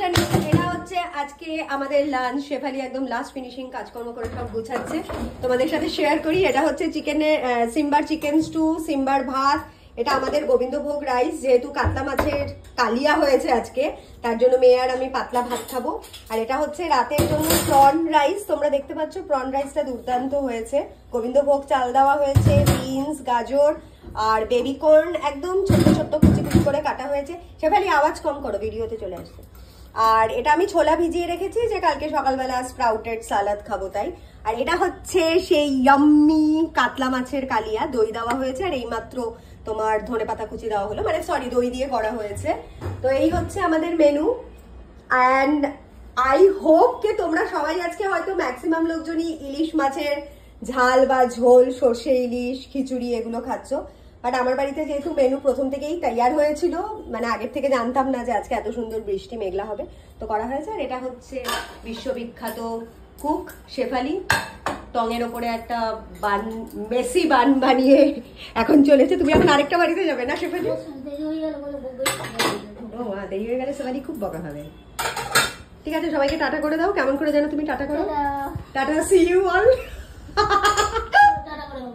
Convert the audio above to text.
Afternoon. এটা হচ্ছে আজকে আমাদের লাঞ্চ। শেফালি একদম লাস্ট ফিনিশিং কাজকর্ম করে সব গুছাচ্ছে, তোমাদের সাথে শেয়ার করি। এটা হচ্ছে চিকেনের সিম্বার চিকেন স্টু, সিম্বার ভাত। এটা আমাদের গোবিন্দভোগ রাইস, যেহেতু কাতলা মাছের কালিয়া হয়েছে আজকে, তার জন্য মেয়ে আর আমি পাতলা ভাত খাবো। আর এটা হচ্ছে রাতের জন্য প্রন রাইস। তোমরা দেখতে পাচ্ছ প্রন রাইসটা দুর্দান্ত হয়েছে। গোবিন্দভোগ চাল দেওয়া হয়েছে, বিনস, গাজর আর বেবিকর্ন একদম ছোট্ট ছোট্ট কুচি কুচি করে কাটা হয়েছে। শেফালি আওয়াজ কম করো, ভিডিওতে চলে আসছে। আর এটা আমি ছোলা ভিজিয়ে রেখেছি যে কালকে সকালবেলা স্প্রাউটেড সালাদ খাবো তাই। আর এটা হচ্ছে সেই ইয়াম্মি কাতলা মাছের কালিয়া, দই দেওয়া হয়েছে। আর এইমাত্র তোমার ধনেপাতা কুচি দেওয়া হলো, মানে সরি দই দিয়ে করা হয়েছে। তো এই হচ্ছে আমাদের মেনু। অ্যান্ড আই হোপ কে তোমরা সবাই আজকে হয়তো ম্যাক্সিমাম লোকজনই ইলিশ মাছের ঝাল বা ঝোল, সর্ষে ইলিশ, খিচুড়ি এগুলো খাচ্ছ। বাট আমার বাড়িতে যেহেতু মেনু প্রথম থেকেই তৈয়ার হয়েছিল, মানে আগের থেকে জানতাম না যে আজকে এত সুন্দর বৃষ্টি মেঘলা হবে, তো করা হয়েছে। আর এটা হচ্ছে বিশ্ববিখ্যাত কুক শেফালি, টঙের ওপরে একটা বান, মেসি বান বানিয়ে এখন চলেছে। তুমি এখন আরেকটা বাড়িতে যাবে না শেফালি? ও দেরি হয়ে গেলে শেফালি খুব বকা হবে। ঠিক আছে, সবাইকে টাটা করে দাও। কেমন করে জানো তুমি টাটা করো? Tata, see you all. Tata করে দাও।